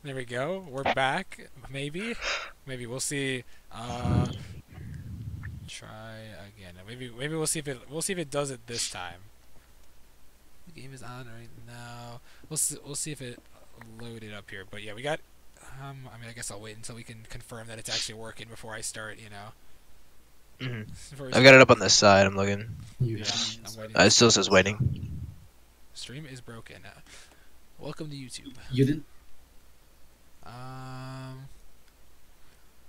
There we go. We're back. Maybe. Maybe we'll see. Try again. Maybe we'll see if it does it this time. The game is on right now. We'll see if it loaded up here. But yeah, we got. I mean, I guess I'll wait until we can confirm that it's actually working before I start. You know. I've got it up on this side. I'm looking. Yeah, I'm waiting. It still says waiting. Stream is broken. Welcome to YouTube. You didn't.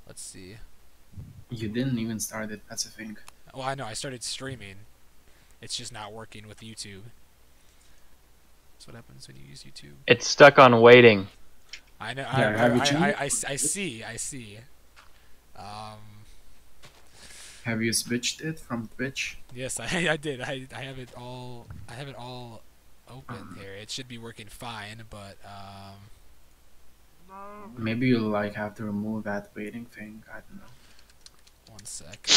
Let's see. You didn't even start it. That's a thing. Well, I know I started streaming. It's just not working with YouTube. That's what happens when you use YouTube. It's stuck on waiting. I know. Yeah, I see. Have you switched it from Twitch? Yes, I did. I have it all. I have it all open here. It should be working fine, but Maybe you'll like have to remove that waiting thing. I don't know. one sec.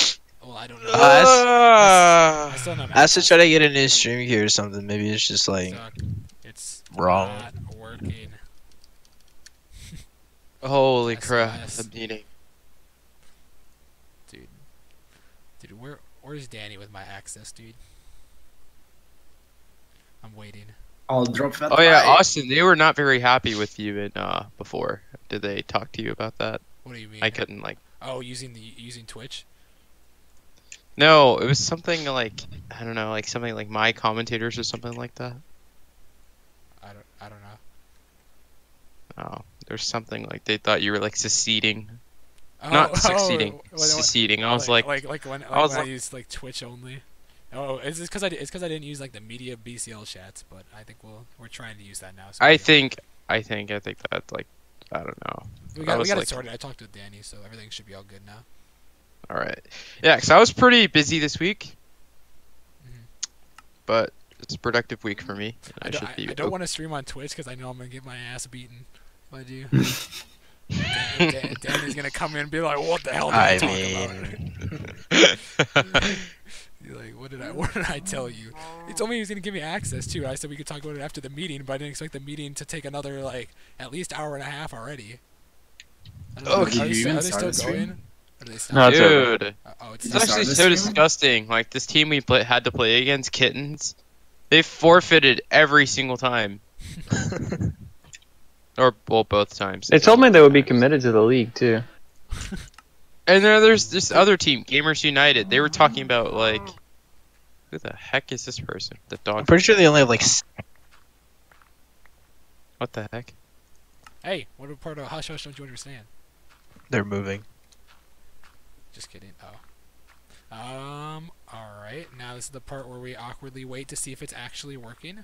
Well, I don't know. I still don't know. I have to try to get a new stream key or something. Maybe it's just like It's wrong. not working. Holy crap! SOS. The meeting. Dude, where's Danny with my access, dude? I'm waiting. I'll drop that. Oh yeah, by. Austin. They were not very happy with you in before. Did they talk to you about that? What do you mean? I couldn't like. Oh, using Twitch? No, it was something like I don't know, like something like my commentators or something like that. I don't know. Oh, there's something like they thought you were like seceding. Oh, Not succeeding, when- seceding. I was like, when I was I like- used like Twitch only. Oh, it's because I didn't use like the media BCL chats, but I think we're trying to use that now. So I think that like, I don't know. we I got was it like- sorted. I talked to Danny, so everything should be all good now. All right, yeah, because I was pretty busy this week, but it's a productive week for me. I don't want to stream on Twitch because I know I'm gonna get my ass beaten if I do. Danny's gonna come in and be like, "What the hell did I talk about?" You're like, what did I tell you? He told me he was gonna give me access too. I said we could talk about it after the meeting, but I didn't expect the meeting to take another like at least hour and a half already. I don't know, Oh, did you even are they start still the going? stream? Or are they still No, it's over. Dude, oh, it's it's Did you actually start so this stream? disgusting. Like this team we had to play against, Kittens, they forfeited every single time. Or well, both times. They told me they would be committed to the league too. And there's this other team, Gamers United. They were talking about like, who the heck is this person? The I'm dog. pretty sure they only have like. What the heck? Hey, what part of Hush Hush don't you understand? They're moving. Just kidding. Oh. Alright. Now this is the part where we awkwardly wait to see if it's actually working.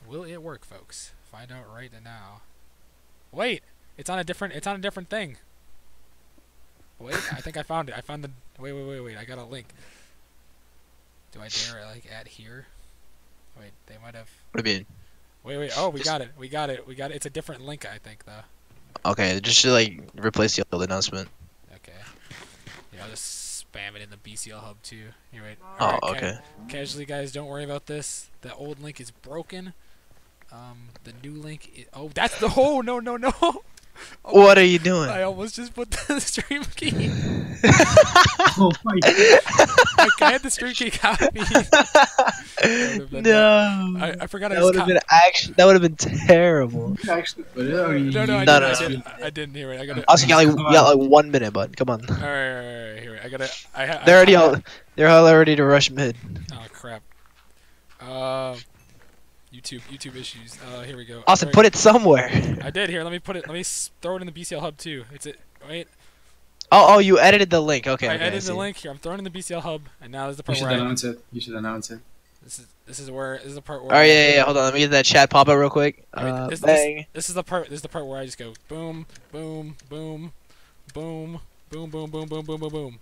Will it work, folks? Find out right now. Wait! It's on a different thing. Wait, I think I found it. I found the wait, I got a link. Do I dare like add here? Wait, they might have What do you mean? Wait, oh we got it. It's a different link I think though. Okay, just to like replace the old announcement. Okay. Yeah, I'll just spam it in the BCL hub too. Here, wait. Oh, Alright, okay. Casually, guys, don't worry about this. The old link is broken. The new link is... Oh, that's the... Oh, no. Oh, What are you doing? I almost just put the stream key. Oh my god. I had the stream key copied. No. I forgot That would have been that would have been terrible. You actually put it, or you No, I No, didn't. no. I didn't hear it. I got it. Also, you got like 1 minute, bud. Come on. Alright, here. I got it. They're all ready to rush mid. Oh, crap. YouTube issues. Here we go. Austin, Alright. put it somewhere. I did. Here, let me throw it in the BCL hub too. Wait. Oh, you edited the link. Okay. I okay, edited see. the link here. I'm throwing in the BCL hub, and now this is the You part should where announce it. You should announce it. this is the part where. Oh yeah. Hold on. Let me get that chat pop up real quick. Alright, Bang. this is the part where I just go boom, boom, boom, boom, boom, boom, boom, boom, boom, boom, boom.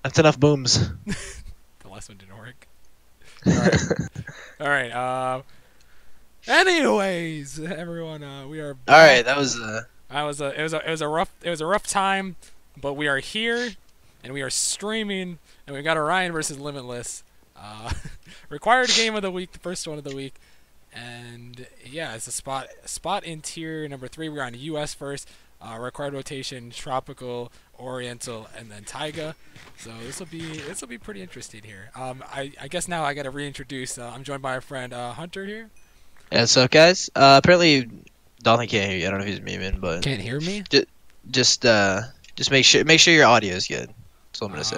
That's enough booms. The last one didn't work. All right. Anyways, everyone, we are. All right. That was. It was a rough time, but we are here, and we are streaming, and we got Orion versus Limitless. Required game of the week, the first one of the week. And yeah, it's a spot in tier number 3. We're on US first. Required rotation, tropical, oriental, and then taiga. So this will be pretty interesting here. I guess now I got to reintroduce. I'm joined by our friend Hunter here. Yeah, what's up, guys? Apparently, Dalton can't hear you. I don't know if he's memeing, but Can't hear me? just make sure your audio is good. That's all I'm gonna say.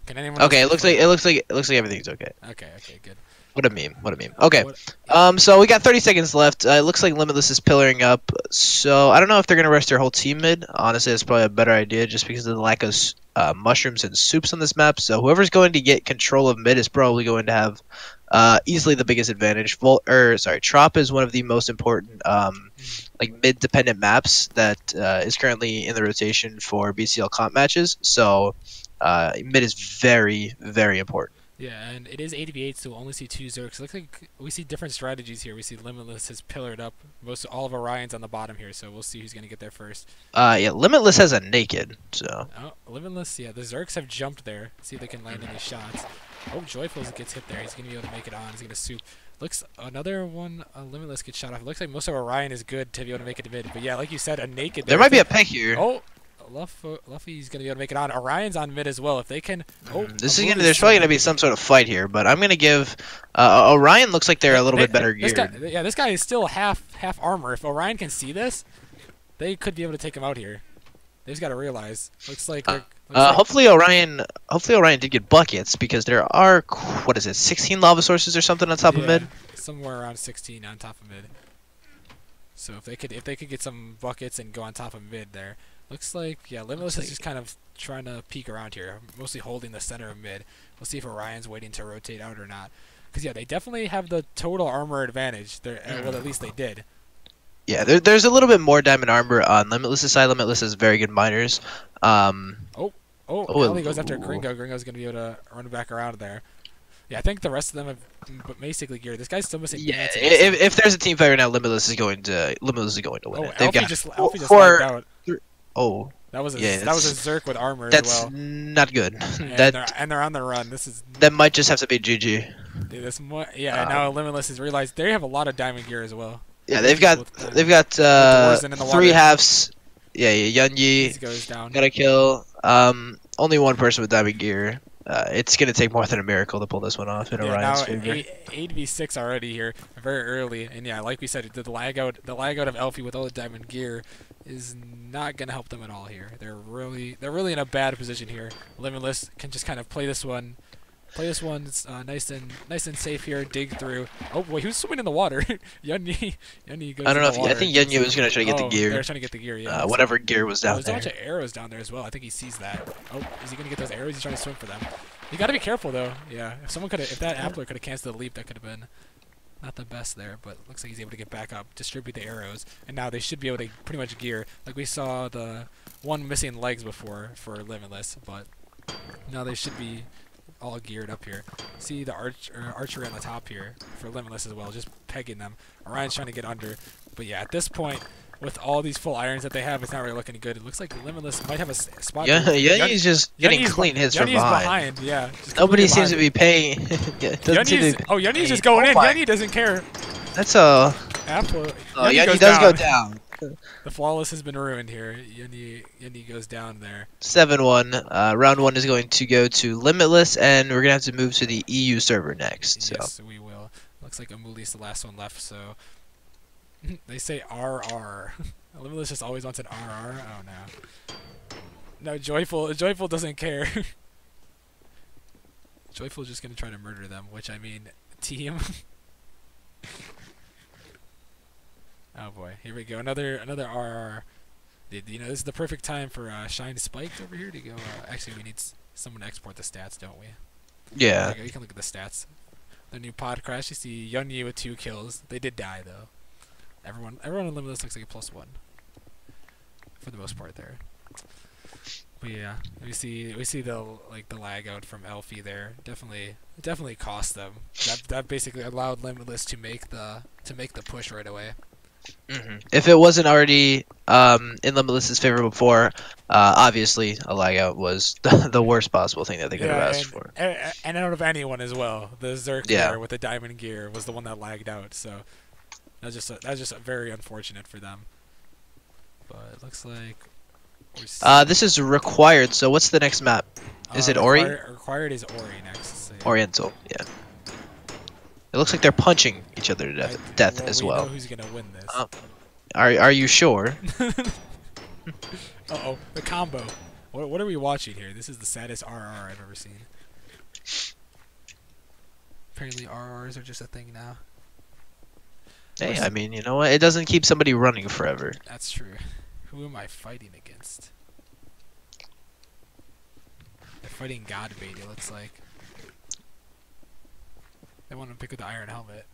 Can anyone? Okay, else it looks like everything's okay. Okay, good. What a meme. Okay. What- So we got 30 seconds left. It looks like Limitless is pillaring up. So I don't know if they're gonna rush their whole team mid. Honestly, that's probably a better idea just because of the lack of mushrooms and soups on this map. So whoever's going to get control of mid is probably going to have easily the biggest advantage. Trop is one of the most important like mid-dependent maps that is currently in the rotation for BCL comp matches. So mid is very, very important. Yeah, and it is 8v8, so we'll only see 2 Zerks. Looks like we see different strategies here. We see Limitless has pillared up. All of Orion's on the bottom here, so we'll see who's going to get there first. Yeah, Limitless has a naked, so. Oh, Limitless, yeah, the Zerks have jumped there. See if they can land any shots. Oh, Joyful gets hit there. He's going to be able to make it on. He's going to soup. Looks another one, Limitless gets shot off. It looks like most of Orion is good to be able to make it to mid. But yeah, like you said, a naked There might be a pick here. Oh, Luffy's gonna be able to make it on. Orion's on mid as well. If they can, there's probably gonna be some sort of fight here, but I'm gonna give Orion looks like they're a little bit better geared. This guy is still half armor. If Orion can see this, they could be able to take him out here. They just gotta realize. Looks like. Hopefully Orion did get buckets because there are 16 lava sources or something on top of mid. Somewhere around 16 on top of mid. So if they could get some buckets and go on top of mid there. Looks like, yeah, Limitless is just kind of trying to peek around here, mostly holding the center of mid. We'll see if Orion's waiting to rotate out or not. Because, yeah, they definitely have the total armor advantage. Well, at least they did. Yeah, there's a little bit more diamond armor on Limitless' side. Limitless has very good miners. Ellie goes after Gringo. Gringo's going to be able to run back around there. Yeah, I think the rest of them have basically geared. This guy's still missing. Yeah, if there's a team fight right now, Limitless is going to win it. They've Alfie just lagged out. Oh, that was a Zerk with armor that's as well. That's not good. And they're on the run. That might just have to be GG. Dude, now Limitless has realized they have a lot of diamond gear as well. Yeah, they've got 3 halves. Yeah, Yunyi goes down. Got a kill. Only one person with diamond gear. It's gonna take more than a miracle to pull this one off in Orion's favor. 8v6 already here, very early, and yeah, like we said, the lag out of Elfie with all the diamond gear is not gonna help them at all here. They're really in a bad position here. Limitless can just kind of play this one. Nice and safe here. Dig through. Oh boy, who's swimming in the water? Yunyi goes. I don't know if I think Yunyi was gonna try to get the gear. They're trying to get the gear. Yeah. Whatever gear was down there. There's a bunch of arrows down there as well. I think he sees that. Oh, is he gonna get those arrows? He's trying to swim for them. You gotta be careful though. Yeah. If that Appler could have canceled the leap, that could have been not the best there. But it looks like he's able to get back up, distribute the arrows, and now they should be able to pretty much gear. Like we saw the one missing legs before for Limitless, but now they should be all geared up here. See the archery on the top here for Limitless as well, just pegging them. Orion's trying to get under, but yeah, at this point, with all these full irons that they have, it's not really looking good. It looks like Limitless might have a spot. Yeah, Yunyi's just getting clean hits from behind. Yeah. Nobody seems to be paying. Yunyi's just going in. Yunyi doesn't care. That's a. Yunyi does go down. The flawless has been ruined here. Yunyi goes down there. 7-1. Round 1 is going to go to Limitless, and we're gonna have to move to the EU server next. Yes, we will. Looks like Amuli's the last one left, so they say RR. Limitless just always wants an RR. Oh no. No, Joyful doesn't care. Joyful's just gonna try to murder them, which I mean, team. Oh boy, here we go. Another RR. You know, this is the perfect time for Shine Spiked over here to go. Actually, we need someone to export the stats, don't we? Yeah. You can look at the stats. The new pod crash. You see Yunyi with 2 kills. They did die though. Everyone in Limitless looks like a +1 for the most part there. But yeah, we see the lag out from Elfie there. Definitely cost them. That basically allowed Limitless to make the push right away. If it wasn't already in Limitless's favor before, obviously a lag out was the worst possible thing that they could have asked for. And out of anyone as well, the Zerk Yeah. there with the diamond gear was the one that lagged out. So that's just very unfortunate for them. But it looks like This is required. So what's the next map? Is it Ori? Required is Ori next. So yeah. Oriental. Yeah. It looks like they're punching each other to death as we well. know who's gonna win this. Are you sure? Uh-oh, the combo. What are we watching here? This is the saddest RR I've ever seen. Apparently RRs are just a thing now. Hey, I mean, you know what? It doesn't keep somebody running forever. That's true. Who am I fighting against? They're fighting Godbait, it looks like. They want to pick with the iron helmet.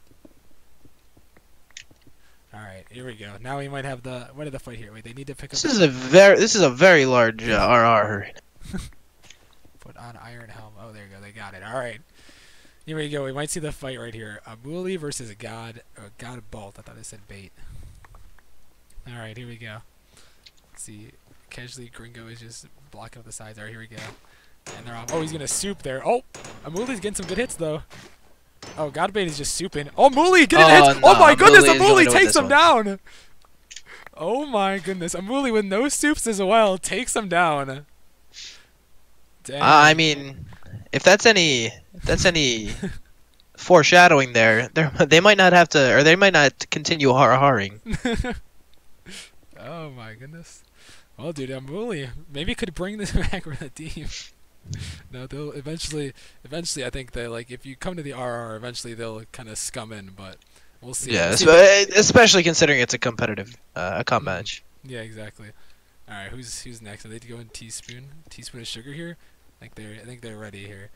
Alright, here we go. Now we might have the... What did the fight here? Wait, they need to pick up... This is a very large RR. Put on iron helm. Oh, there you go. They got it. Alright. Here we go. We might see the fight right here. Amuli versus God Bolt. I thought it said bait. Alright, here we go. Let's see. Casually, Gringo is just blocking up the sides. Alright, here we go. And they're off. Oh, he's going to soup there. Oh! Amuli's getting some good hits, though. Oh, Godbait is just souping. Oh, Amuli getting hits! No, Oh my goodness, Amuli is Amuli going to win takes this him one. down! Oh my goodness, Amuli with no soups as well takes him down. Dang. I mean, if that's any foreshadowing there, they might not have to, or they might not continue harring. Oh my goodness. Well, dude, Amuli maybe could bring this back for the team. No, they'll eventually. I think they like if you come to the RR, eventually they'll kind of scum in, but we'll see. Yeah, We'll see especially considering it's a competitive comp match. Yeah, exactly. All right, who's next? Are they going teaspoon? Teaspoon of sugar here? I think they're ready here.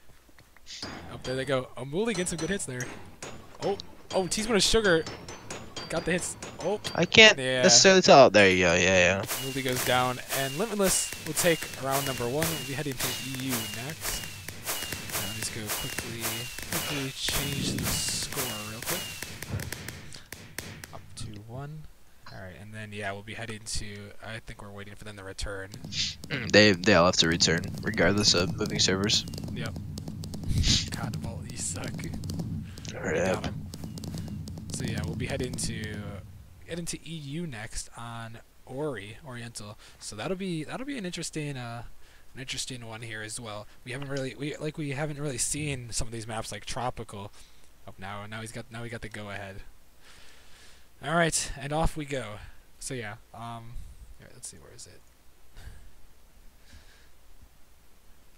Oh, there they go. Amuli gets some good hits there. Oh, teaspoon of sugar. Got the hits. Oh, I can't Yeah. necessarily tell. There you go. Yeah. Amuli goes down, and Limitless will take round number 1. We'll be heading to EU next. Let me just go quickly change the score real quick. Up to 1. Alright, and then yeah, we'll be heading to. I think we're waiting for them to return. They all have to return regardless of moving servers. Yep. God, Bolt, you suck. Yeah. Got him. So yeah, we'll be heading to EU next on Oriental. So that'll be an interesting one here as well. We haven't really seen some of these maps like Tropical. Up now we got the go ahead. All right, and off we go. So yeah, here, let's see, where is it?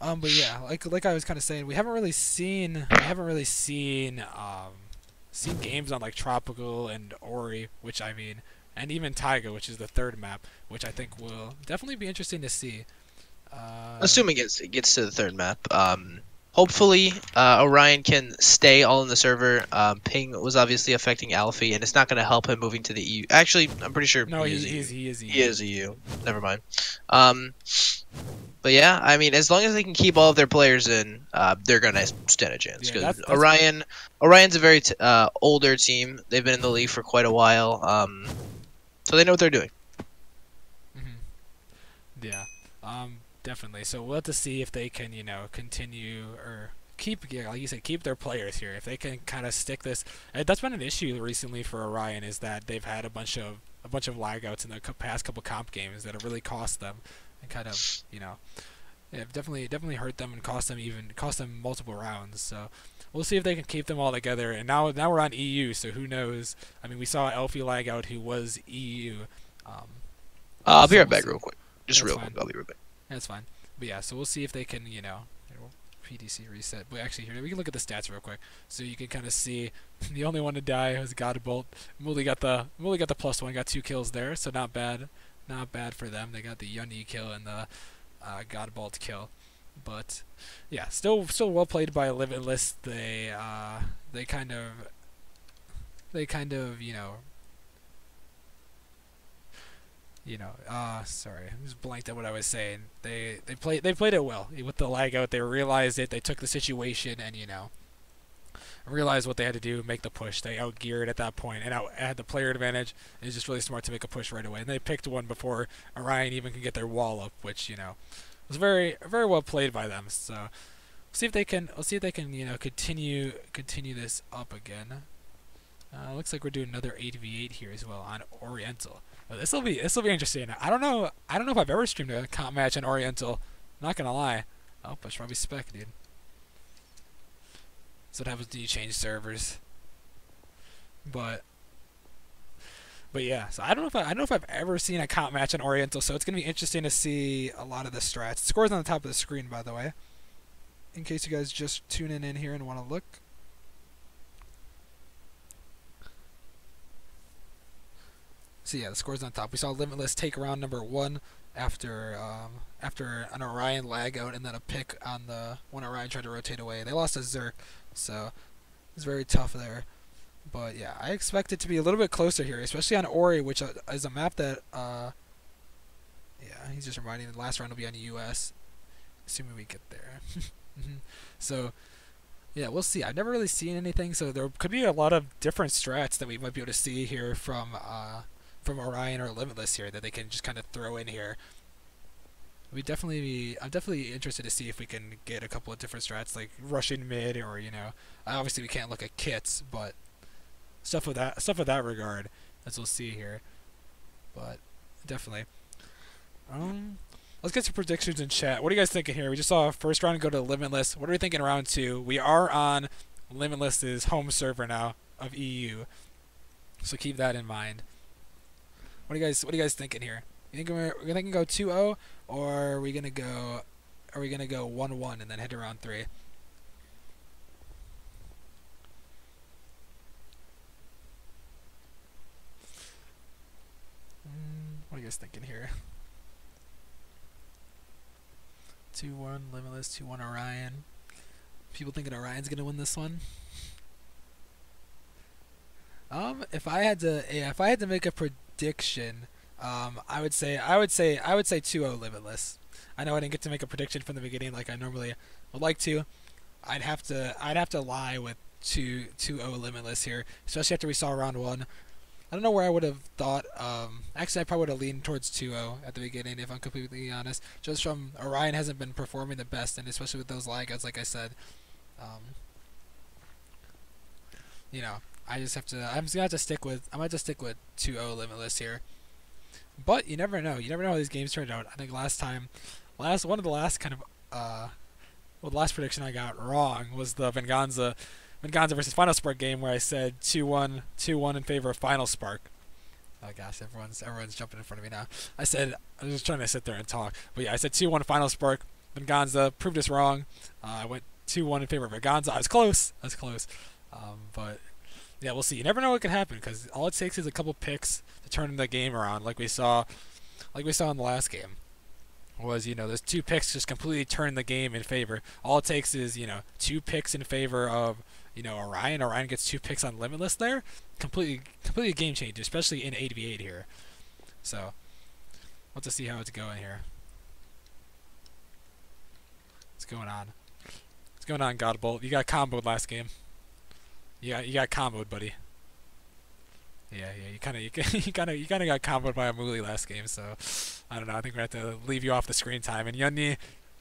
But yeah, like I was kind of saying, we haven't really seen games on like Tropical and Ori, which I mean, and even Taiga, which is the third map, which I think will definitely be interesting to see. Assuming it gets to the third map. Hopefully, Orion can stay all in the server. Ping was obviously affecting Alfie, and it's not going to help him moving to the EU. Actually, I'm pretty sure. No, he is EU. He is EU. Never mind. But yeah, I mean, as long as they can keep all of their players in, they're gonna stand a chance. Yeah, Because Orion's a very older team. They've been in the league for quite a while, so they know what they're doing. Yeah, definitely. So we'll have to see if they can, continue or keep, like you said, keep their players here. If they can kind of stick this. That's been an issue recently for Orion, is that they've had a bunch of lagouts in the past couple comp games that have really cost them. And kind of, it definitely hurt them and cost them multiple rounds. So we'll see if they can keep them all together. And now we're on EU, so who knows? I mean, we saw Elfie lag out, who was EU. I'll be right back real quick. Just That's real fine. quick. I'll be right back. That's fine. But yeah, so we'll see if they can, PDC reset. But actually, here we can look at the stats real quick, so you can kind of see the only one to die was Godbolt. Muli got the +1, got 2 kills there, so not bad. Not bad for them. They got the Yuni kill and the Godbolt kill, but yeah, still well played by Limitless. They kind of sorry, I just blanked at what I was saying. They played it well with the lag out. They realized it. They took the situation, and realized what they had to do, make the push. They outgeared at that point and had the player advantage. It was just really smart to make a push right away. And they picked one before Orion even could get their wall up, which was very very well played by them. So we'll see if they can continue this up again. Looks like we're doing another 8v8 here as well on Oriental. This will be interesting. I don't know if I've ever streamed a comp match on Oriental. Not gonna lie. Oh, I should probably spec, dude. So what happens when you change servers? But yeah. So I don't know if I've ever seen a comp match on Oriental. So it's gonna be interesting to see a lot of the strats. The score's on the top of the screen, by the way, in case you guys just tuning in here and want to look. So yeah, the score's on top. We saw Limitless take round number 1 after an Orion lag out and then a pick on when Orion tried to rotate away. They lost a Zerk, so it was very tough there. But yeah, I expect it to be a little bit closer here, especially on Ori, which is a map that yeah, he's just reminding me the last round will be on US, assuming we get there. So yeah, we'll see. I've never really seen anything, so there could be a lot of different strats that we might be able to see here from Orion or Limitless here that they can just kind of throw in here. I'm definitely interested to see if we can get a couple of different strats like rushing mid, or obviously we can't look at kits, but stuff with that regard, as we'll see here. But definitely. Let's get some predictions in chat. What are you guys thinking here? We just saw first round go to Limitless. What are we thinking round 2? We are on Limitless's home server now of EU, so keep that in mind. What are you guys thinking here? You think we're gonna go 2-0, or are we gonna go 1-1 and then head to round 3? What are you guys thinking here? 2-1 Limitless, 2-1 Orion. People thinking Orion's gonna win this one. If I had to make a prediction, I would say 2-0 Limitless. I know I didn't get to make a prediction from the beginning like I normally would like to. I'd have to lie with 2-0 Limitless here, especially after we saw round 1. I don't know where I would have thought. Actually, I probably would have leaned towards 2-0 at the beginning, if I'm completely honest. Just from Orion hasn't been performing the best, and especially with those lag outs, like I said. I'm just gonna have to stick with 2-0 Limitless here. But you never know. You never know how these games turned out. I think the last prediction I got wrong was the Venganza versus Final Spark game, where I said 2-1 in favor of Final Spark. Oh gosh, everyone's jumping in front of me now. I was just trying to sit there and talk. But yeah, I said 2-1 Final Spark. Venganza proved us wrong. I went 2-1 in favor of Venganza. I was close. But yeah, we'll see. You never know what can happen, because all it takes is a couple picks to turn the game around, like we saw in the last game. Was those 2 picks just completely turned the game in favor. All it takes is 2 picks in favor of Orion. Orion gets 2 picks on Limitless there. Completely game changer, especially in 8v8 here. So we'll have to see how it's going here. What's going on? What's going on, Godbolt? You got comboed last game. You got comboed, buddy. Yeah, you kind of got comboed by a Mooley last game. So I don't know. I think we have to leave you off the screen time. And Yunni,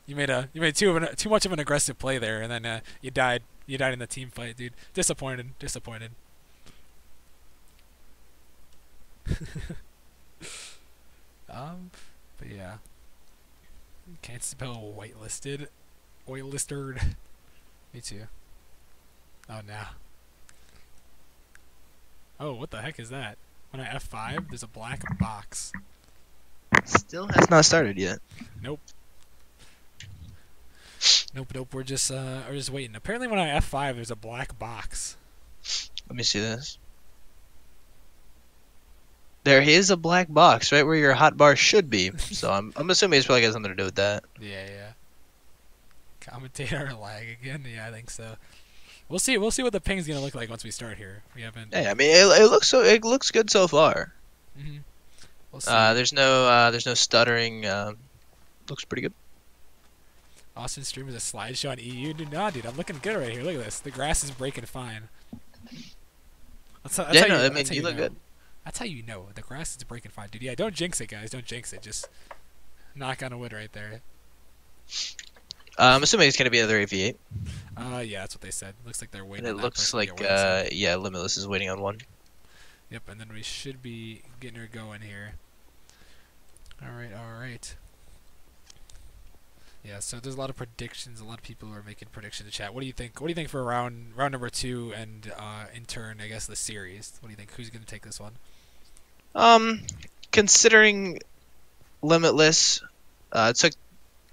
you made too much of an aggressive play there, and then you died. You died in the team fight, dude. Disappointed. But yeah, can't spell whitelisted. Whitelisted. Me too. Oh no. Oh, what the heck is that? When I F5, there's a black box. Still has not started yet. Nope. We're just waiting. Apparently, when I F5, there's a black box. Let me see this. There is a black box right where your hotbar should be. So I'm assuming it's probably got something to do with that. Yeah. Commentator lag again? Yeah, I think so. We'll see what the ping's gonna look like once we start here. We haven't. Yeah, I mean it looks good so far. We'll see. There's no stuttering. Looks pretty good. Austin streams a slideshow on EU. Dude, nah, dude, I'm looking good right here. Look at this. The grass is breaking fine. That's how Yeah, no, I that's mean, how you look know. good. That's how you know. The grass is breaking fine. Dude, yeah, don't jinx it, guys. Don't jinx it. Just knock on wood right there. I'm assuming it's gonna be another AV8, Yeah, that's what they said. Looks like they're waiting and on it that looks person to like get wings in. yeah, Limitless is waiting on one. Yep, and then we should be getting her going here. Alright. Yeah, so there's a lot of predictions. A lot of people are making predictions in the chat. What do you think? What do you think for round number 2 and in turn, I guess, the series? What do you think? Who's going to take this one? Considering Limitless took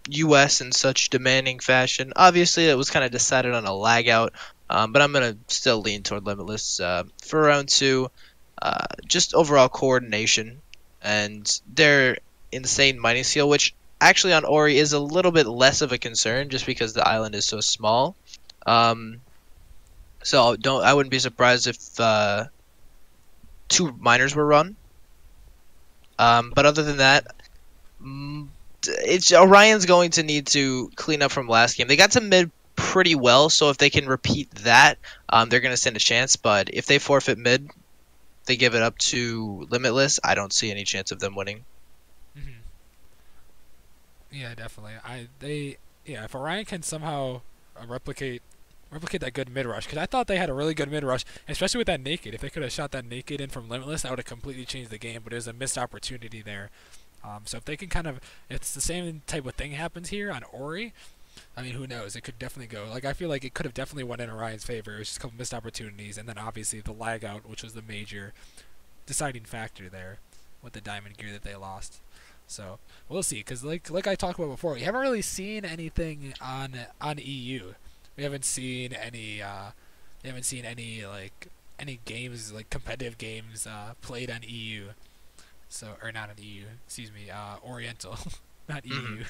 US in such demanding fashion, obviously it was kind of decided on a lag out, but I'm gonna still lean toward Limitless for round 2. Just overall coordination and their insane mining skill, which actually on Ori is a little bit less of a concern just because the island is so small. So I wouldn't be surprised if 2 miners were run. But other than that, it's Orion's going to need to clean up from last game. They got to mid pretty well, so if they can repeat that, they're going to stand a chance. But if they forfeit mid, they give it up to Limitless, I don't see any chance of them winning. Mm-hmm. Yeah, definitely. If Orion can somehow replicate that good mid rush, because I thought they had a really good mid rush, especially with that naked. If they could have shot that naked in from Limitless, that would have completely changed the game. But it was a missed opportunity there. So if they can it's the same type of thing happens here on Ori. I mean, who knows? It could definitely go. Like, I feel like it could have definitely went in Orion's favor. It was just a couple missed opportunities, and then obviously the lag out, which was the major deciding factor there with the diamond gear that they lost. So we'll see, because like I talked about before, we haven't really seen anything on EU. We haven't seen any any games, like competitive games played on EU. So, or not on EU, excuse me, Oriental, not EU.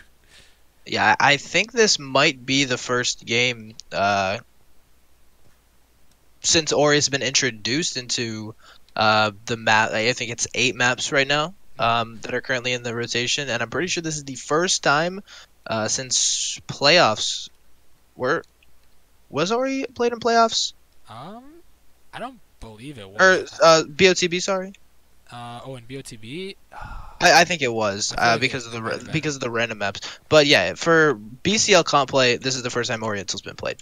Yeah, I think this might be the first game since Ori's been introduced into the map. I think it's 8 maps right now that are currently in the rotation, and I'm pretty sure this is the first time since playoffs. Was Ori played in playoffs? I don't believe it was. Or BOTB, sorry. In BOTB. I think it was because of the random maps. But yeah, for BCL comp play, this is the first time Oriental's been played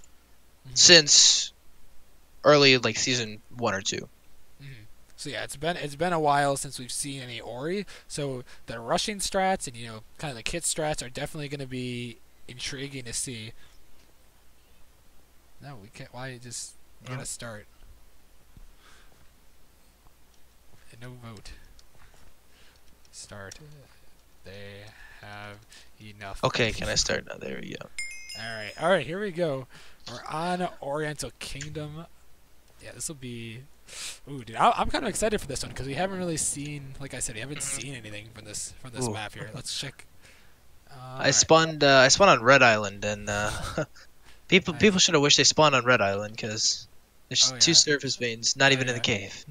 since early like season 1 or 2. Mm-hmm. So yeah, it's been a while since we've seen any Ori. So the rushing strats and kind of the kit strats are definitely going to be intriguing to see. No, we can't. Why just gotta start? No vote. Start. They have enough. Okay, can I start now? There we go. All right, here we go. We're on Oriental Kingdom. Yeah, this will be. Ooh, dude, I'm kind of excited for this one because we haven't really seen, like I said, we haven't seen anything from this map here. Let's check. I spawned on Red Island, and people should have wished they spawned on Red Island because there's 2 surface veins, not even in the cave.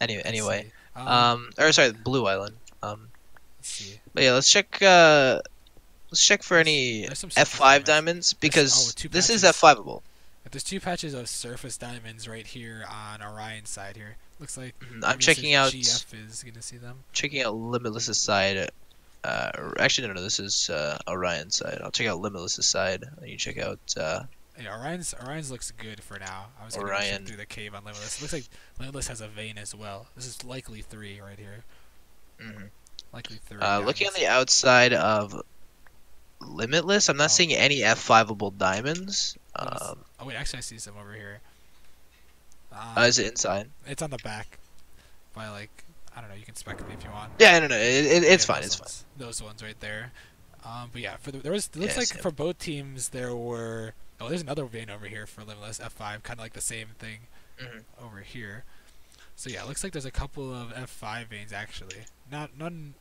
Anyway, sorry, Blue Island. Let's see. But yeah, let's check for any F5 diamonds because this is F5able. There's 2 patches of surface diamonds right here on Orion's side here. Looks like I'm checking out. GF is gonna see them. Checking out Limitless's side. Actually, no, this is Orion's side. I'll check out Limitless's side. You check out. Yeah, Orion's looks good for now. I was gonna check through the cave on Limitless. It looks like Limitless has a vein as well. This is likely 3 right here. Likely 3. Looking on the outside of Limitless, I'm not seeing any F5able diamonds. Oh wait, actually I see some over here. Is it inside? It's on the back. By like, I don't know. You can spec me if you want. Yeah, no, it's fine. It's fine. Those ones right there. But yeah, it looks like for both teams there were. Oh, there's another vein over here for Limitless F5, kind of like the same thing over here. So yeah, it looks like there's a couple of F5 veins actually. None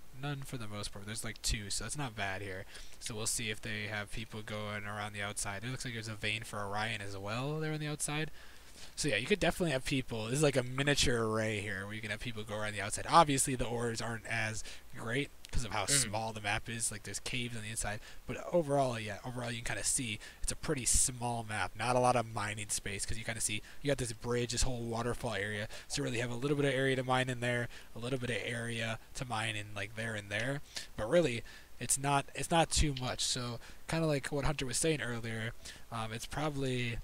for the most part. There's like 2, so it's not bad here. So we'll see if they have people going around the outside. It looks like there's a vein for Orion as well there on the outside. So yeah, you could definitely have people. This is like a miniature array here where you can have people go around the outside. Obviously the ores aren't as great because of how small the map is. Like there's caves on the inside, but overall you can kind of see it's a pretty small map. Not a lot of mining space because you kind of see you got this bridge, this whole waterfall area. So you really have a little bit of area to mine in there, a little bit of area to mine in like there and there. But really, it's not too much. So kind of like what Hunter was saying earlier, it's probably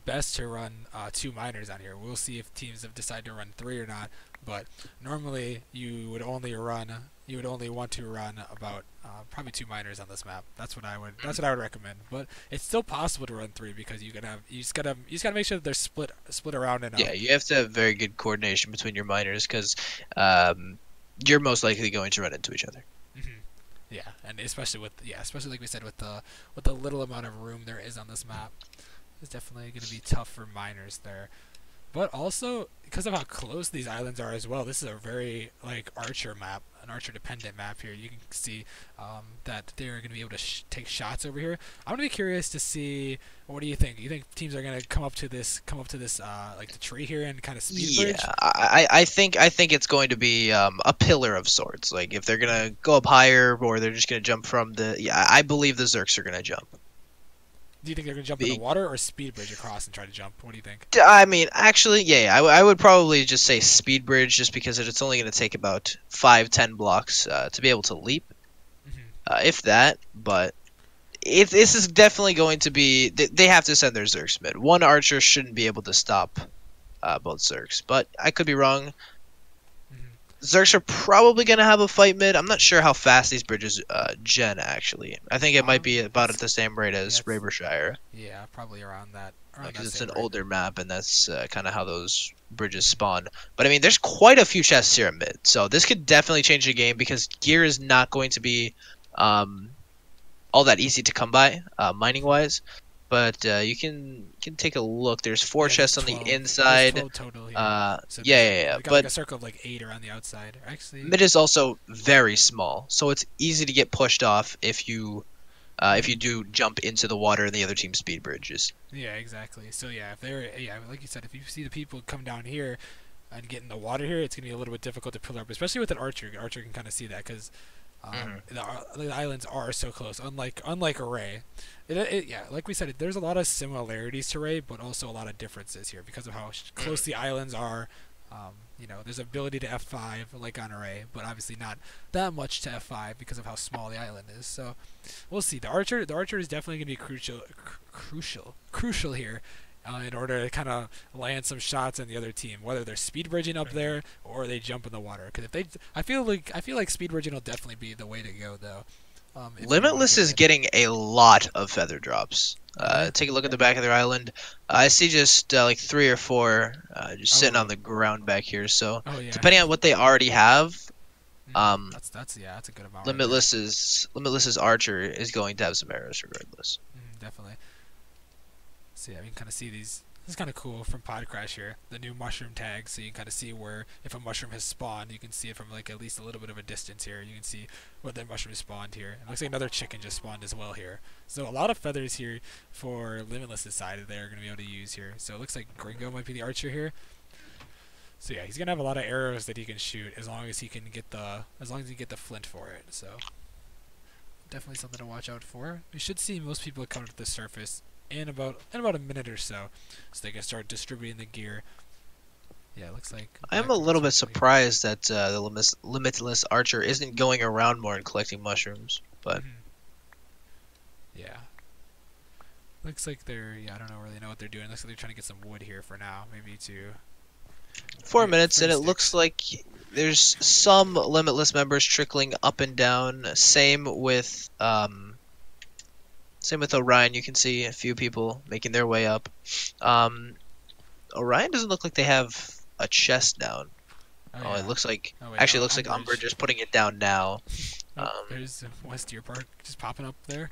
best to run 2 miners on here. We'll see if teams have decided to run 3 or not. But normally you would only want to run about probably 2 miners on this map. That's what I would recommend. But it's still possible to run 3 because you just gotta make sure that they're split around enough. Yeah, you have to have very good coordination between your miners because you're most likely going to run into each other. Yeah, and especially like we said with the little amount of room there is on this map, it's definitely going to be tough for miners there. But also because of how close these islands are as well, this is a very like archer map, an archer dependent map here. You can see that they're going to be able to take shots over here. I'm going to be curious to see, what do you think? You think teams are going to come up to this like the tree here and kind of speed bridge? Yeah, I think it's going to be a pillar of sorts. Like if they're gonna go up higher or they're just gonna jump from I believe the Zerks are gonna jump. Do you think they're going to jump in the water or speed bridge across and try to jump? What do you think? I mean, actually, yeah, I would probably just say speed bridge just because it's only going to take about 5-10 blocks to be able to leap, if that. But this is definitely going to be... They have to send their Zerks mid. One archer shouldn't be able to stop both Zerks, but I could be wrong. Zerks are probably going to have a fight mid. I'm not sure how fast these bridges gen, actually. I think it might be about at the same rate as Rabershire. Yeah, probably around that. Because it's an older map, and that's kind of how those bridges spawn. But, I mean, there's quite a few chests here at mid. So this could definitely change the game because gear is not going to be all that easy to come by, mining-wise. But you can take a look. There's 4 chests on the inside. There's 12 total here. So yeah. Got But like a circle of like 8 around the outside. Actually, mid is also very small, so it's easy to get pushed off if you do jump into the water and the other team's speed bridges. Yeah, exactly. So yeah, like you said, if you see the people come down here and get in the water here, it's gonna be a little bit difficult to pull up, especially with an archer. Archer can kind of see that because the islands are so close. Unlike Array, like we said, there's a lot of similarities to Array, but also a lot of differences here because of how close the islands are. There's ability to F5 like on Array, but obviously not that much to F5 because of how small the island is. So we'll see. The archer is definitely going to be crucial here in order to kind of land some shots on the other team, whether they're speed bridging up there or they jump in the water. Because I feel like speed bridging will definitely be the way to go though. Limitless is getting a lot of feather drops. Take a look at the back of their island. I see just like 3 or 4 just sitting on the ground back here. So depending on what they already have, that's a good amount. Limitless's archer is going to have some arrows regardless. Definitely. So yeah, we can kind of see these. This is kind of cool from Podcrash here, the new mushroom tag. So you can kind of see where, if a mushroom has spawned, you can see it from like at least a little bit of a distance here. You can see where that mushroom spawned here. It looks like another chicken just spawned as well here. So a lot of feathers here for Limitless's side that they're going to be able to use here. So it looks like Gringo might be the archer here. So yeah, he's going to have a lot of arrows that he can shoot as long as he can get the flint for it. So definitely something to watch out for. We should see most people come to the surface in about a minute or so they can start distributing the gear. Yeah, it looks like I'm a little bit surprised that the Limitless archer isn't going around more and collecting mushrooms, but yeah, looks like I don't really know what they're doing. Looks like they're trying to get some wood here for now, maybe to 4 minutes, and it looks like there's some Limitless members trickling up and down. Same with Orion. You can see a few people making their way up. Orion doesn't look like they have a chest down. It looks like it looks like Umber just putting it down now. There's West Deer Park just popping up there.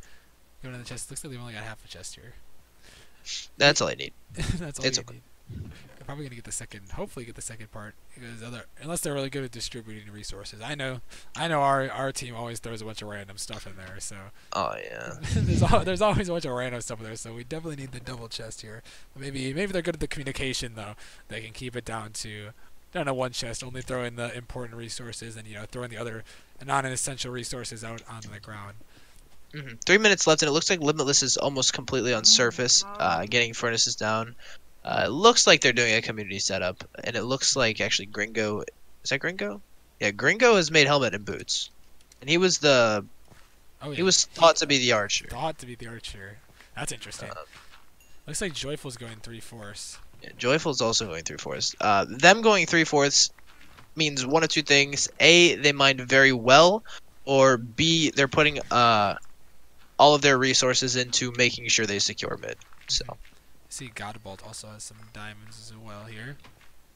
Going to the chest. Looks like they've only got half a chest here. That's all I need. That's all you need. They're probably gonna hopefully get the second part because unless they're really good at distributing resources. I know our team always throws a bunch of random stuff in there. So there's always a bunch of random stuff in there. So we definitely need the double chest here. Maybe they're good at the communication though. They can keep it down to down to one chest, only throw in the important resources and throw in the other non-essential resources out on the ground. 3 minutes left, and it looks like Limitless is almost completely on surface, getting furnaces down. It looks like they're doing a community setup, and it looks like actually Gringo. Is that Gringo? Yeah, Gringo has made helmet and boots, and he was he was thought to be the archer. Thought to be the archer. That's interesting. Looks like Joyful's going 3/4. Yeah, Joyful's also going 3/4. Them going 3/4 means one of two things: A, they mined very well, or B, they're putting all of their resources into making sure they secure mid. So. See, Godbolt also has some diamonds as well here.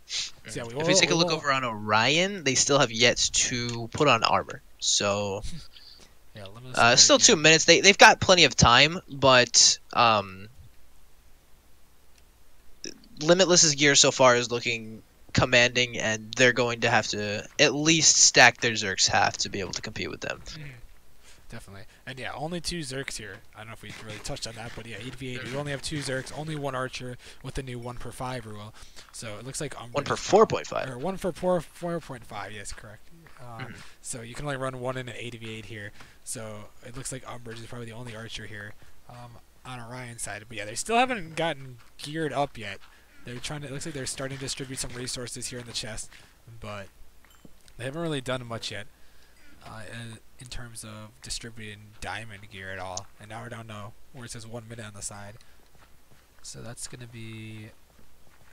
So, yeah, if we take a look over on Orion, they still have yet to put on armor. So, yeah, still 2 minutes. They've got plenty of time, but Limitless's gear so far is looking commanding, and they're going to have to at least stack their Zerks half to be able to compete with them. Definitely. And yeah, only 2 Zerks here. I don't know if we really touched on that, but yeah, 8v8, we only have 2 Zerks, only 1 Archer with the new 1/5 rule. So it looks like 1 per 4.5. Or 1 for 4.5, yes, correct. So you can only run 1 in an 8v8 here. So it looks like Umbridge is probably the only Archer here on Orion's side. But yeah, they still haven't gotten geared up yet. They're trying to. It looks like they're starting to distribute some resources here in the chest, but they haven't really done much yet in terms of distributing diamond gear at all. And now we're down to where it says 1 minute on the side. So that's gonna be.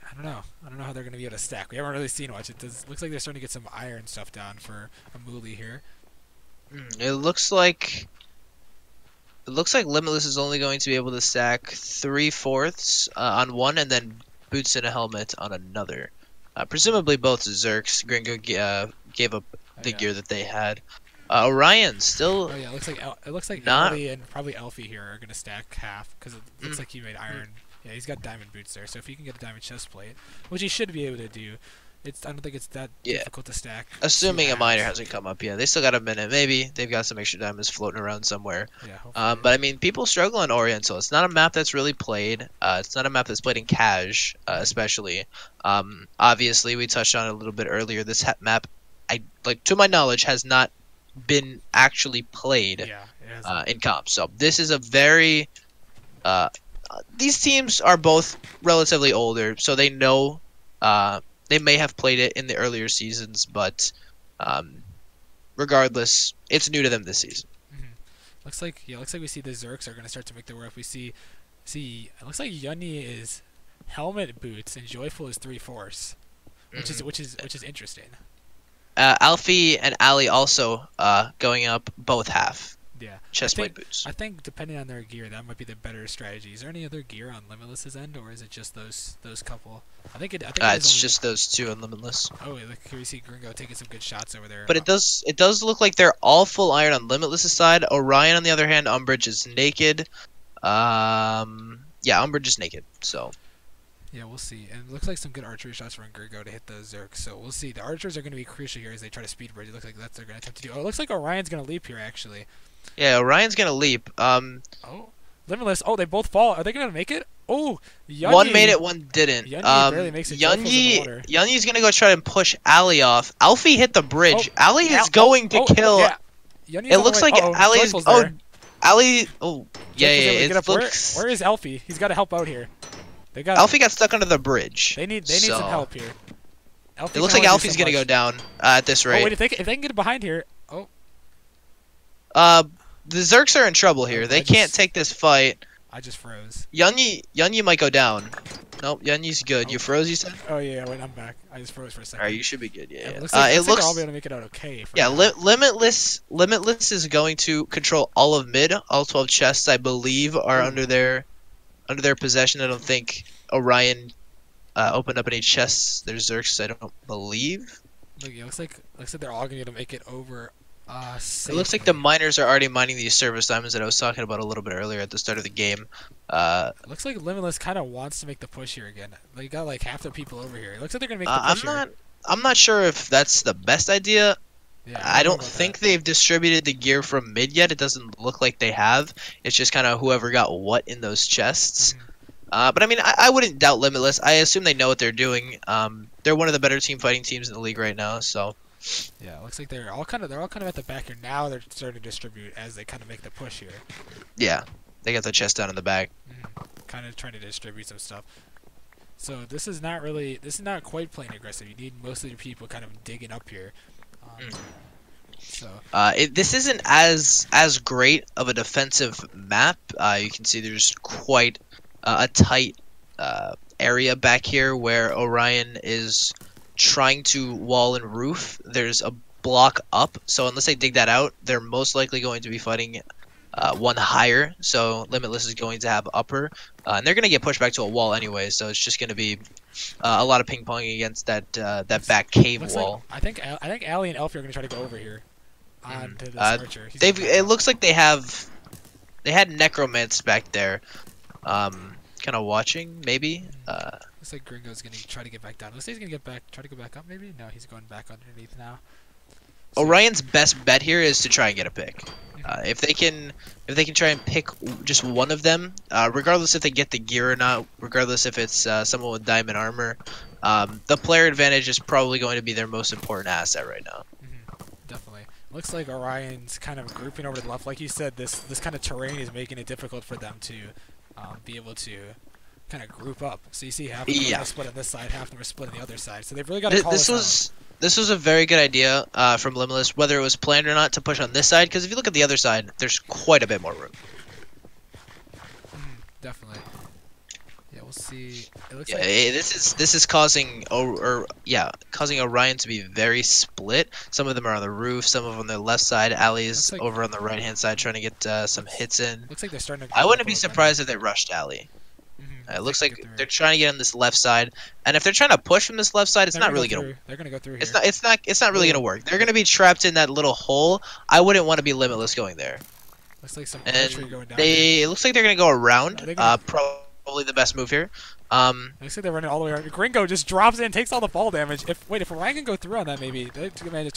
I don't know. I don't know how they're gonna be able to stack. We haven't really seen much. Looks like they're starting to get some iron stuff down for a Mooley here. It looks like Limitless is only going to be able to stack 3/4 on one, and then boots and a helmet on another. Presumably both Zerks. Gringo gave up the gear that they had. Orion still. Oh yeah, it looks like not... Ellie and probably Elfie here are gonna stack half because it looks like he made iron. Yeah, he's got diamond boots there, so if he can get a diamond chest plate, which he should be able to do, I don't think it's that difficult to stack. Assuming a miner hasn't come up yet, they still got a minute. Maybe they've got some extra diamonds floating around somewhere. Yeah. But I mean, people struggle on Orion, so it's not a map that's really played. It's not a map that's played in cash, especially. Obviously, we touched on it a little bit earlier. This map, to my knowledge, has not been actually played in comp. So this is a very these teams are both relatively older, so they know they may have played it in the earlier seasons, but regardless, it's new to them this season. Looks like we see the Zerks are gonna start to make their way up. We see it looks like Yunni is helmet boots and Joyful is 3/4, which is interesting. Alfie and Ali also going up both half. Yeah. Chestplate boots. I think depending on their gear, that might be the better strategy. Is there any other gear on Limitless's end, or is it just those couple? I think it's just those 2 on Limitless. Oh, look, here we see Gringo taking some good shots over there. But it does look like they're all full iron on Limitless's side. Orion, on the other hand, Umbridge is naked. Yeah, Umbridge is naked. So. Yeah, we'll see. And it looks like some good archery shots from Gringo to hit the Zerk. So we'll see. The archers are going to be crucial here as they try to speed bridge. It looks like that's what they're going to attempt to do. Oh, it looks like Orion's going to leap here, actually. Yeah, Orion's going to leap. Oh, Limitless. Oh, they both fall. Are they going to make it? Oh, Yunni. One made it, one didn't. Yunni barely makes it. Yunni's going to go try and push Ali off. Alfie hit the bridge. Ali is going to kill. Yeah. It looks like Ali's... Ali... Oh, yeah. Where is Alfie? He's got to help out here. Alfie got stuck under the bridge. They need some help here. It looks like Alfie's going to go down at this rate. Oh, wait, if they can get behind here... Oh. The Zerks are in trouble here. They can't take this fight. I just froze. Yunni might go down. Nope, Yunni's good. Oh. You froze, you said? Oh, yeah, wait, I'm back. I just froze for a second. Alright, you should be good, yeah. It looks like they're all going to make it out okay. Limitless is going to control all of mid. All 12 chests, I believe, are under their possession. I don't think Orion opened up any chests. There's Zerks, I don't believe. Look, it looks like they're all going to make it over. It looks like the miners are already mining these service diamonds that I was talking about a little bit earlier at the start of the game. It looks like Limitless kind of wants to make the push here again. They got like half the people over here. It looks like they're gonna make the push here. I'm not sure if that's the best idea. Yeah, I don't think they've distributed the gear from mid yet. It doesn't look like they have. It's just kind of whoever got what in those chests. But I mean, I wouldn't doubt Limitless. I assume they know what they're doing. They're one of the better team fighting teams in the league right now. So Yeah, it looks like they're all kind of at the back here now. They're starting to distribute as they kind of make the push here. yeah, they got the chest down in the back. Kind of trying to distribute some stuff. So this is not quite playing aggressive. You need most of your people kind of digging up here. So This isn't as great of a defensive map. You can see there's quite a tight area back here where Orion is trying to wall and roof. There's a block up, so unless they dig that out, they're most likely going to be fighting one higher. So Limitless is going to have upper, and they're going to get pushed back to a wall anyway. So it's just going to be a lot of ping ponging against that back cave wall. Like, I think Ali and Elfie are going to try to go over here onto this archer. It looks like they had necromants back there, kind of watching maybe. Looks like Gringo's going to try to get back down. Looks like he's going to try to go back up maybe. No, he's going back underneath now. So, Orion's best bet here is to try and get a pick. If they can try and pick just one of them, regardless if they get the gear or not, regardless if it's someone with diamond armor, the player advantage is probably going to be their most important asset right now. Definitely. Looks like Orion's kind of grouping over to the left. Like you said, this kind of terrain is making it difficult for them to be able to kind of group up. So you see half of them are split on this side, half of them are split on the other side. So they've really got to call This was a very good idea from Limitless, whether it was planned or not, to push on this side. Because if you look at the other side, there's quite a bit more room. Definitely. Yeah, we'll see. It looks Yeah, like this is causing causing Orion to be very split. Some of them are on the roof, some of them on the left side. Ali's like, over on the right hand side trying to get some hits in. looks like they're starting to. I wouldn't be surprised if they rushed Ali. It looks like they're trying to get on this left side, and if they're trying to push from this left side, it's not really gonna. They're gonna go through here. It's not really gonna work. They're gonna be trapped in that little hole. I wouldn't want to be Limitless going there. Looks like some And archery going down. it looks like they're gonna go around. Gonna... Probably the best move here. Looks like they're running all the way around. Gringo just drops in, takes all the fall damage. If Orion can go through on that, maybe.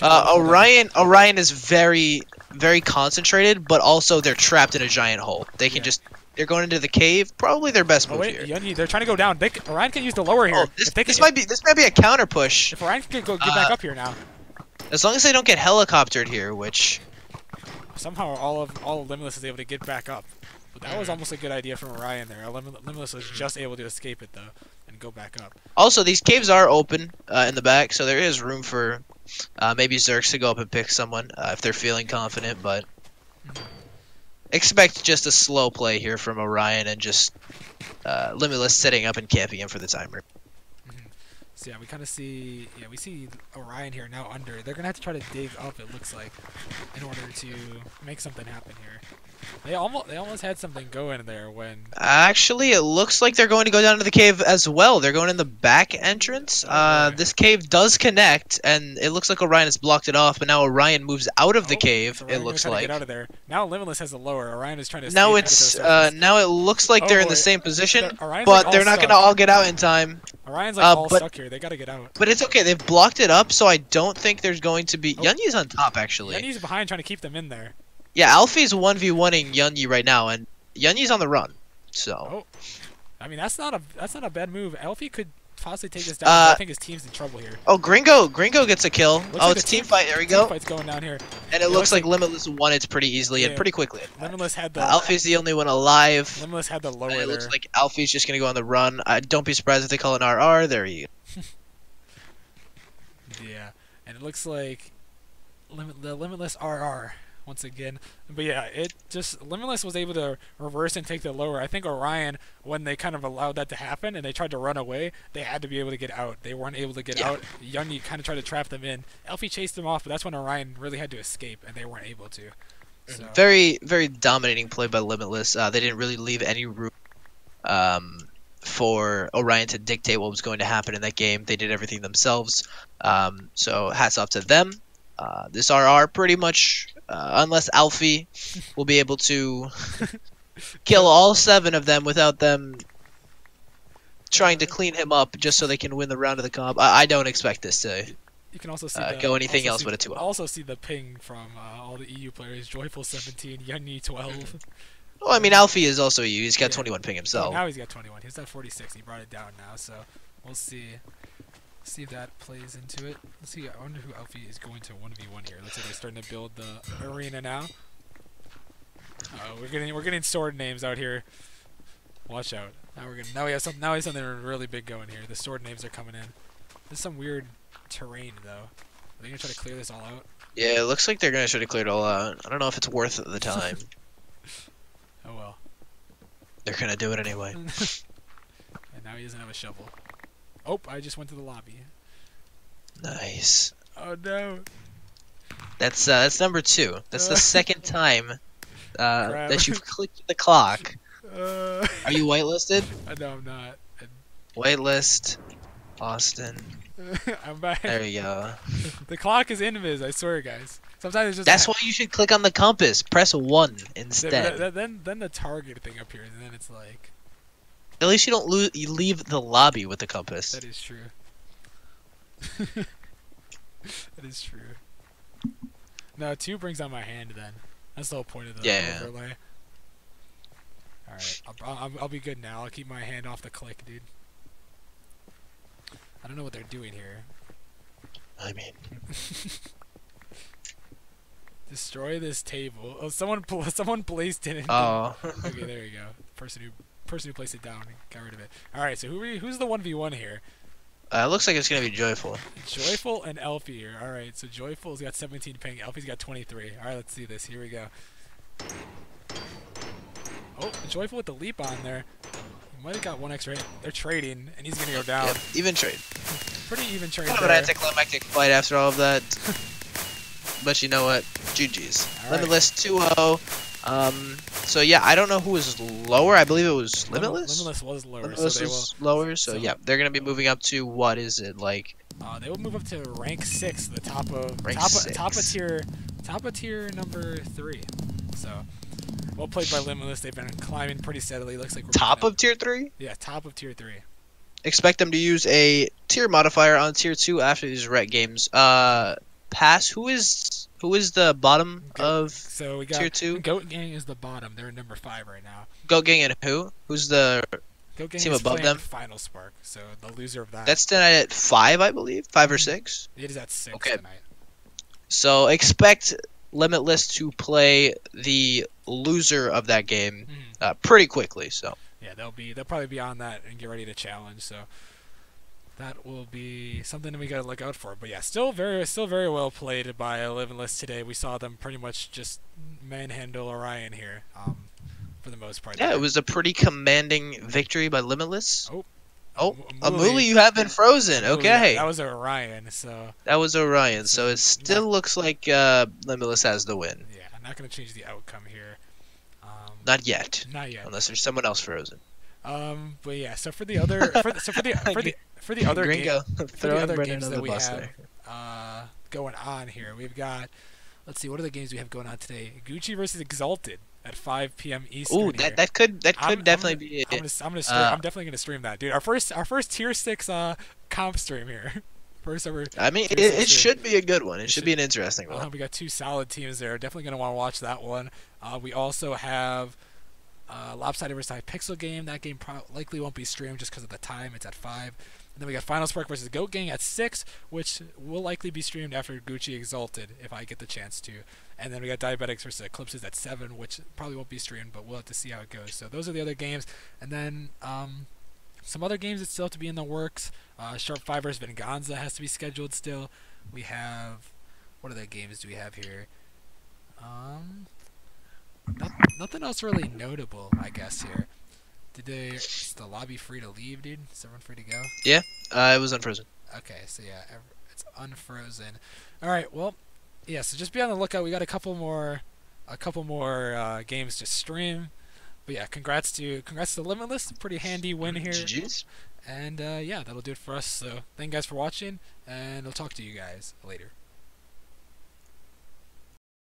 Orion is very concentrated, but also they're trapped in a giant hole. They can just. They're going into the cave. Probably their best move here. Yunyi, they're trying to go down. Orion can use the lower here. This might be a counter push. If Orion can get back up here now. As long as they don't get helicoptered here, which somehow all of Limitless is able to get back up. But that was almost a good idea from Orion there. Limitless was just able to escape it though and go back up. Also, these caves are open in the back, so there is room for maybe Zerks to go up and pick someone if they're feeling confident, but. Expect just a slow play here from Orion and just Limitless setting up and camping him for the timer. So yeah, we kind of see, we see Orion here now under. They're gonna have to try to dig up. It looks like, in order to make something happen here. They almost had something going there when. Actually, it looks like they're going to go down to the cave as well. They're going in the back entrance. This cave does connect, and it looks like Orion has blocked it off. But now Orion moves out of the cave. So it looks like. To get out of there. Now Limitless has the lower. Orion is trying to. Now it looks like they're in the same position, but they're not going to all get out in time. Orion's all stuck here. They got to get out. But it's okay. They've blocked it up, so I don't think there's going to be. Yunyi's on top actually. Yunyi's behind, trying to keep them in there. Yeah, Alfie's 1v1ing Yunyi right now, and Yunyi's on the run. So. I mean, that's not a bad move. Alfie could possibly take this down. I think his team's in trouble here. Oh, Gringo gets a kill. It's a team fight. There we go. Team fight's going down here. And it looks like Limitless won it pretty easily and pretty quickly. Limitless had the. Alfie's the only one alive. Limitless had the lower. And it looks like Alfie's just gonna go on the run. Don't be surprised if they call an RR. There you go. Yeah, and it looks like the Limitless RR. Once again, but yeah, Limitless was able to reverse and take the lower. I think Orion, when they kind of allowed that to happen and they tried to run away, they had to be able to get out. They weren't able to get out. Yunyi kind of tried to trap them in. Elfie chased them off, but that's when Orion really had to escape, and they weren't able to. So. Very, very dominating play by Limitless. They didn't really leave any room for Orion to dictate what was going to happen in that game. They did everything themselves. So hats off to them. This RR pretty much, unless Alfie will be able to kill all 7 of them without them trying to clean him up just so they can win the round of the comp. I don't expect this to you can also see go anything else but a 2-0. Also see the ping from all the EU players. Joyful 17, Yunyi 12. Oh, I mean, Alfie is also you. He's got Yeah. 21 ping Oh, himself. now he's got 21. He's at 46. He brought it down now, so we'll see. See if that plays into it. Let's see. I wonder who Alfie is going to 1v1 here. Looks like they're starting to build the arena now. We're getting sword names out here. Watch out. Now we have something really big going here. The sword names are coming in. There's some weird terrain though. Are they gonna try to clear this all out? Yeah, it looks like they're gonna try to clear it all out. I don't know if it's worth the time. Oh well. They're gonna do it anyway. And now he doesn't have a shovel. Oh, I just went to the lobby. Nice. Oh no. That's number 2. That's the second time Crap. that you've clicked the clock. Are Are you whitelisted? No, I'm not. Whitelist, Austin. I'm back. There you go. The clock is invis, I swear, guys. Sometimes it's just. That's why you should click on the compass. Press 1 instead. Then the target thing appears, and then it's like. At least you don't you leave the lobby with the compass. That is true. That is true. No, 2 brings out my hand then. That's the whole point of the overlay. Alright, I'll be good now. I'll keep my hand off the click, dude. I don't know what they're doing here. I mean, Destroy this table. Oh, someone placed it in. oh. Okay, there you go. Person who placed it down got rid of it. All right, so who's the 1v1 here? Looks like it's gonna be Joyful. Joyful and Elfie here. All right, so Joyful's got 17 ping. Elfie's got 23. All right, let's see this. Here we go. Oh, Joyful with the leap on there. He might have got 1 extra hit. They're trading, and he's gonna go down. Yep, even trade. Pretty even trade. Kind of an there. anticlimactic fight after all of that. But you know what? GG's. All right. Limitless 2-0. So yeah, I don't know who was lower. I believe it was Limitless. Limitless was lower, Limitless so they will. was lower. So so- yeah, they're gonna be moving up to what is it like? They will move up to rank 6, the top of Rank top of 6. tier number 3. So, well played by Limitless. They've been climbing pretty steadily. Looks like we're Top gonna- of tier 3. Yeah, top of tier 3. Expect them to use a tier modifier on tier 2 after these rec games. Pass. Who is the bottom of So we got tier 2? Goat Gang is the bottom. They're number 5 right now. Go Gang and who? Who's the Goat Gang Team is above playing them? Final Spark. So the loser of that. That's tonight at 5, I believe. 5 or 6. It is at 6 Okay. tonight. So expect Limitless to play the loser of that game pretty quickly. So Yeah, they'll probably be on that and get ready to challenge. So that will be something that we gotta look out for. But yeah, still very well played by Limitless today. We saw them pretty much just manhandle Orion here, for the most part. yeah, it was a pretty commanding victory by Limitless. Oh, Amuli, Amuli, you have been frozen. Amuli, Okay, that was Orion. So that was Orion. So it still Not- looks like Limitless has the win. yeah, I'm not gonna change the outcome here. Not yet, Not yet. unless there's someone else frozen. But yeah. So for the other for the other Gringo, for the throwing other Brennan games on that the we bus have there. going on here, we've got. Let's see, what are the games we have going on today? Gucci versus Exalted at 5 p.m. Eastern. Ooh, here. that could definitely be. I'm definitely gonna stream that, dude. Our first tier 6 comp stream here. First ever. I mean, tier it 6 stream. should be a good one. It should be an interesting one. We got 2 solid teams there. Definitely gonna want to watch that one. We also have Lopsided versus Hypixel game. That game likely won't be streamed just because of the time. It's at 5. And then we got Final Spark versus Goat Gang at 6, which will likely be streamed after Gucci Exalted if I get the chance to. And then we got Diabetics versus Eclipses at 7, which probably won't be streamed, but we'll have to see how it goes. So those are the other games. And then some other games that still have to be in the works. Sharp 5 versus Venganza has to be scheduled still. We have... What other games do we have here? Nothing else really notable, I guess, here. Is the lobby free to leave, dude? Is everyone free to go? It was unfrozen. Okay, so yeah, it's unfrozen. All right, well, yeah. So just be on the lookout. We got a couple more games to stream. But yeah, congrats to Limitless. Pretty handy win here. GG's. And yeah, that'll do it for us. So thank you guys for watching, and I'll talk to you guys later.